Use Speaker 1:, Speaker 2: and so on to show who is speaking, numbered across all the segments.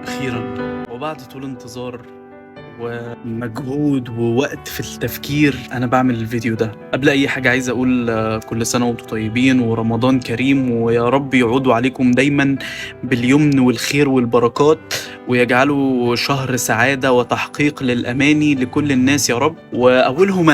Speaker 1: أخيرا وبعد طول انتظار ومجهود ووقت في التفكير أنا بعمل الفيديو ده. قبل أي حاجة عايز أقول كل سنة وانتم طيبين ورمضان كريم، ويا رب يعودوا عليكم دايما باليمن والخير والبركات، ويجعلوا شهر سعادة وتحقيق للأماني لكل الناس يا رب. وأولهم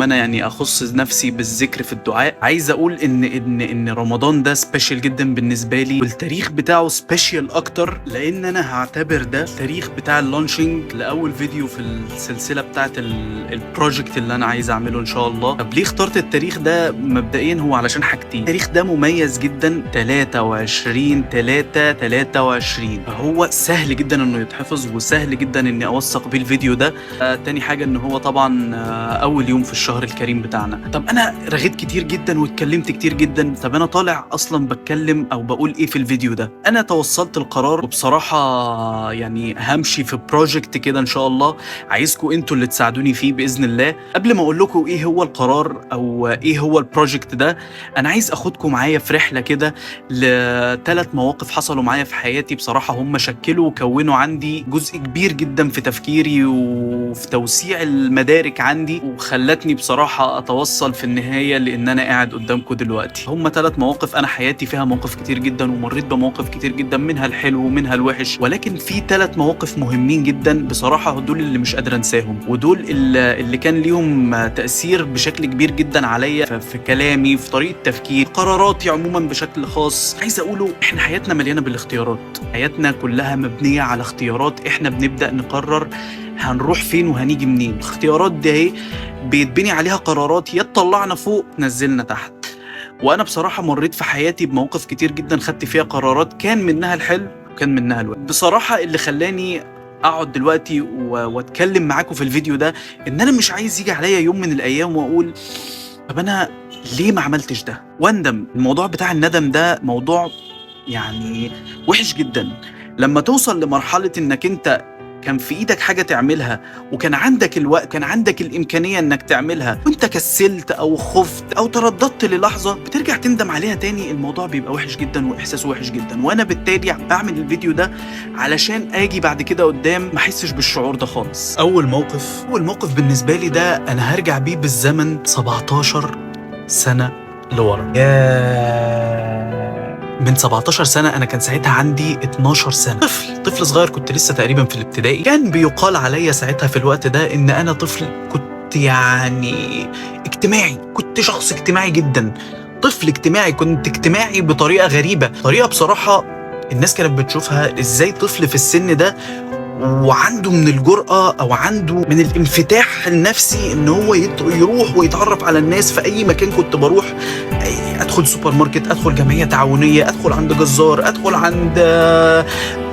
Speaker 1: أنا يعني أخص نفسي بالذكر في الدعاء. عايز أقول إن رمضان ده سبيشال جدا بالنسبة لي، والتاريخ بتاعه سبيشال أكتر، لأن أنا هعتبر ده التاريخ بتاع اللانشينج لأول فيديو في السلسلة بتاعت البروجكت اللي أنا عايز أعمله إن شاء الله. طب ليه اخترت التاريخ ده؟ مبدئيا هو علشان حاجتين. التاريخ ده مميز جدا، 23/3/23، فهو سهل جدا إنه يتحفظ وسهل جدا إني أوثق بيه الفيديو ده. تاني حاجة إن هو طبعا أول يوم في الشهر الكريم بتاعنا. طب أنا رغيت كتير جدا واتكلمت كتير جدا، طب أنا طالع أصلا بتكلم أو بقول إيه في الفيديو ده؟ أنا توصلت القرار، وبصراحة يعني همشي في بروجكت كده إن شاء الله، عايزكم أنتوا اللي تساعدوني فيه بإذن الله. قبل ما أقول لكم إيه هو القرار أو إيه هو البروجكت ده، أنا عايز أخدكم معايا في رحلة كده ل3 مواقف حصلوا معايا في حياتي. بصراحة هم شكلوا وكونوا عندي جزء كبير جدا في تفكيري وفي توسيع المدارك عندي، وخلتني بصراحة أتوصل في النهاية لأن أنا قاعد قدامكم دلوقتي. هم 3 مواقف. أنا حياتي فيها مواقف كتير جدا ومريت بمواقف كتير جدا، منها الحلو ومنها الوحش، ولكن في 3 مواقف مهمين جدا بصراحة، دول اللي مش قادر أنساهم، ودول اللي كان ليهم تأثير بشكل كبير جدا عليا في كلامي، في طريقة تفكير، قراراتي عموما بشكل خاص. عايز أقوله إحنا حياتنا مليانة بالاختيارات، حياتنا كلها مبنية على اختيارات. إحنا بنبدأ نقرر هنروح فين وهنيجي منين. الاختيارات دي اهي بيتبني عليها قرارات، يا تطلعنا فوق نزلنا تحت. وانا بصراحة مريت في حياتي بمواقف كتير جدا خدت فيها قرارات، كان منها الحلو وكان منها الوحش. بصراحة اللي خلاني اقعد دلوقتي واتكلم معاكم في الفيديو ده، ان انا مش عايز يجي عليا يوم من الايام واقول طب انا ليه ما عملتش ده واندم. الموضوع بتاع الندم ده موضوع يعني وحش جدا. لما توصل لمرحلة انك انت كان في ايدك حاجة تعملها، وكان عندك الوقت، كان عندك الامكانية انك تعملها، وانت كسلت او خفت او ترددت للحظة، بترجع تندم عليها تاني. الموضوع بيبقى وحش جدا واحساس وحش جدا، وانا بالتالي بعمل الفيديو ده علشان اجي بعد كده قدام ما احسش بالشعور ده خالص. اول موقف بالنسبة لي ده انا هرجع بيه بالزمن 17 سنة لورا. من 17 سنة أنا كان ساعتها عندي 12 سنة، طفل صغير، كنت لسه تقريبا في الابتدائي. كان بيقال عليا ساعتها في الوقت ده إن أنا طفل، كنت يعني اجتماعي، كنت شخص اجتماعي جدا، طفل اجتماعي، كنت اجتماعي بطريقة غريبة، طريقة بصراحة الناس كانت بتشوفها إزاي طفل في السن ده وعنده من الجرأة أو عنده من الانفتاح النفسي إن هو يروح ويتعرف على الناس في أي مكان كنت بروح. أدخل سوبر ماركت، أدخل جمعية تعاونية، أدخل عند جزار، أدخل عند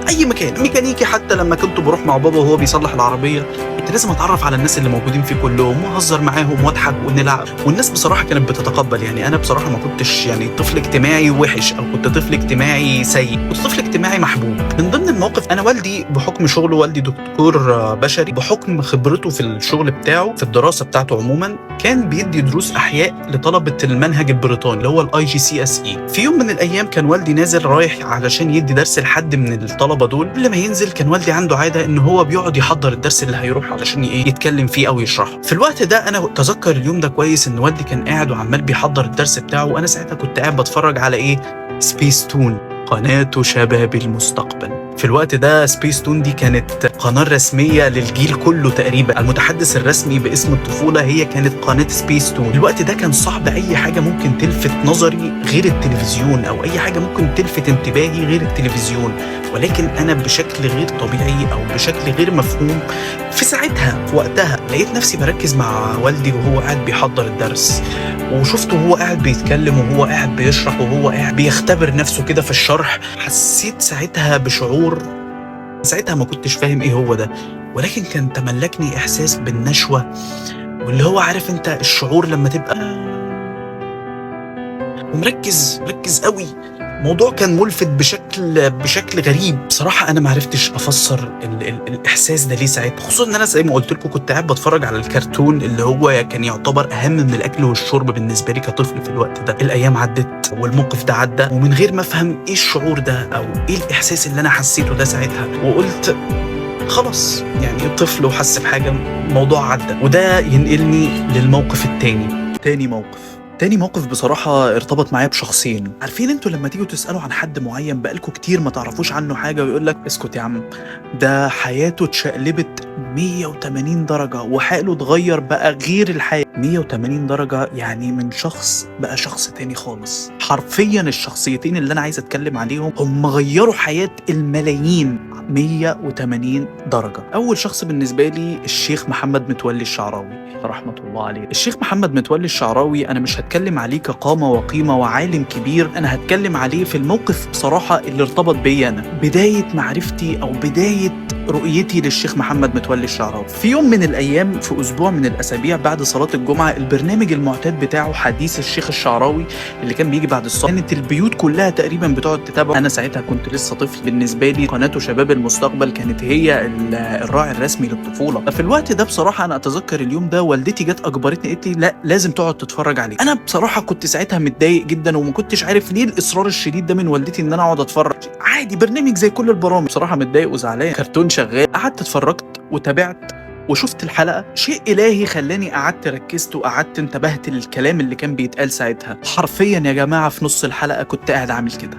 Speaker 1: أي مكان، ميكانيكي حتى لما كنت بروح مع بابا وهو بيصلح العربية، كنت لازم أتعرف على الناس اللي موجودين فيه كلهم وأهزر معاهم وأضحك ونلعب، والناس بصراحة كانت بتتقبل. يعني أنا بصراحة ما كنتش يعني طفل اجتماعي وحش أو كنت طفل اجتماعي سيء، كنت طفل اجتماعي محبوب. من ضمن المواقف، أنا والدي بحكم شغله، والدي دكتور بشري، بحكم خبرته في الشغل بتاعه في الدراسة بتاعته عموما، كان بيدي دروس أحياء لطلبة المنهج البريطاني اللي هو IGCSE. في يوم من الأيام كان والدي نازل رايح علشان يدي درس لحد من الطلبة دول. قبل ما ينزل كان والدي عنده عادة إن هو بيقعد يحضر الدرس اللي هيروح علشان يتكلم فيه أو يشرحه. في الوقت ده أنا أتذكر اليوم ده كويس، إن والدي كان قاعد وعمال بيحضر الدرس بتاعه، وأنا ساعتها كنت قاعد بتفرج على إيه؟ سبيس تون، قناة شباب المستقبل. في الوقت ده سبيس تون دي كانت قناة رسمية للجيل كله تقريبا، المتحدث الرسمي باسم الطفولة هي كانت قناة سبيس تون. الوقت ده كان صعب أي حاجة ممكن تلفت نظري غير التلفزيون، أو أي حاجة ممكن تلفت انتباهي غير التلفزيون، ولكن أنا بشكل غير طبيعي أو بشكل غير مفهوم في ساعتها، في وقتها لقيت نفسي بركز مع والدي وهو قاعد بيحضر الدرس، وشفته وهو قاعد بيتكلم وهو قاعد بيشرح وهو قاعد بيختبر نفسه كده في الشرح. حسيت ساعتها بشعور، ساعتها ما كنتش فاهم ايه هو ده، ولكن كان تملكني احساس بالنشوة، واللي هو عارف انت الشعور لما تبقى مركز قوي موضوع كان ملفت بشكل غريب. بصراحة أنا ما عرفتش أفسر الإحساس ده ليه ساعتها، خصوصا إن أنا زي ما قلت لكم كنت قاعد بتفرج على الكرتون اللي هو كان يعتبر أهم من الأكل والشرب بالنسبة لي كطفل في الوقت ده. الأيام عدت والموقف ده عدى، ومن غير ما أفهم إيه الشعور ده أو إيه الإحساس اللي أنا حسيته ده ساعتها، وقلت خلاص يعني الطفل وحس بحاجة، موضوع عدى. وده ينقلني للموقف التاني. تاني موقف بصراحة ارتبط معايا بشخصين. عارفين انتوا لما تيجوا تسألوا عن حد معين بقالكوا كتير ما تعرفوش عنه حاجة ويقول لك اسكت يا عم، ده حياته اتشقلبت 180 درجة وحاله اتغير بقى غير الحياة 180 درجة، يعني من شخص بقى شخص تاني خالص. حرفيا الشخصيتين اللي انا عايز اتكلم عليهم هم غيروا حياة الملايين 180 درجة. أول شخص بالنسبة لي الشيخ محمد متولي الشعراوي رحمة الله عليه. الشيخ محمد متولي الشعراوي أنا مش هتكلم عليه كقامة وقيمة وعالم كبير، أنا هتكلم عليه في الموقف بصراحة اللي ارتبط بي أنا، بداية معرفتي أو بداية رؤيتي للشيخ محمد متولي الشعراوي. في يوم من الأيام في أسبوع من الأسابيع بعد صلاة الجمعة، البرنامج المعتاد بتاعه حديث الشيخ الشعراوي اللي كان بيجي بعد الصلاة، كانت البيوت كلها تقريبا بتقعد تتابعه. أنا ساعتها كنت لسه طفل، بالنسبة لي قناته شباب المستقبل كانت هي الراعي الرسمي للطفولة. ففي الوقت ده بصراحة أنا أتذكر اليوم ده والدتي جت أجبرتني، قالت لي لا لازم تقعد تتفرج عليه. أنا بصراحة كنت ساعتها متضايق جدا وما كنتش عارف ليه الإصرار الشديد ده من والدتي إن أنا أقعد أتفرج. عادي برنامج زي كل البرامج، بصراحة متضايق وزعلان، كرتون شغال. قعدت اتفرجت وتابعت وشفت الحلقة، شيء إلهي خلاني قعدت ركزت وقعدت انتبهت للكلام اللي كان بيتقال ساعتها. حرفيا يا جماعة في نص الحلقة كنت قاعد عامل كده،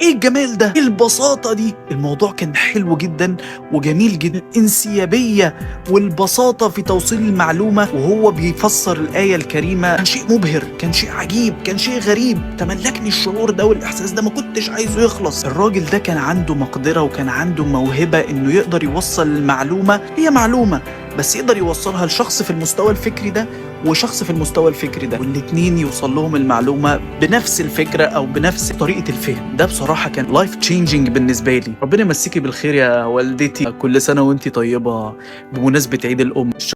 Speaker 1: ايه الجمال ده، ايه البساطة دي. الموضوع كان حلو جدا وجميل جدا، انسيابية والبساطة في توصيل المعلومة وهو بيفسر الآية الكريمة كان شيء مبهر، كان شيء عجيب، كان شيء غريب. تملكني الشعور ده والإحساس ده، ما كنتش عايزه يخلص. الراجل ده كان عنده مقدرة وكان عنده موهبة انه يقدر يوصل المعلومة، هي معلومة بس يقدر يوصلها لشخص في المستوى الفكري ده وشخص في المستوى الفكري ده، والاتنين يوصل لهم المعلومة بنفس الفكرة أو بنفس طريقة الفهم. ده بصراحة كان لايف تشينجينج بالنسبة لي. ربنا يمسيكي بالخير يا والدتي، كل سنة وانتي طيبة بمناسبة عيد الأم.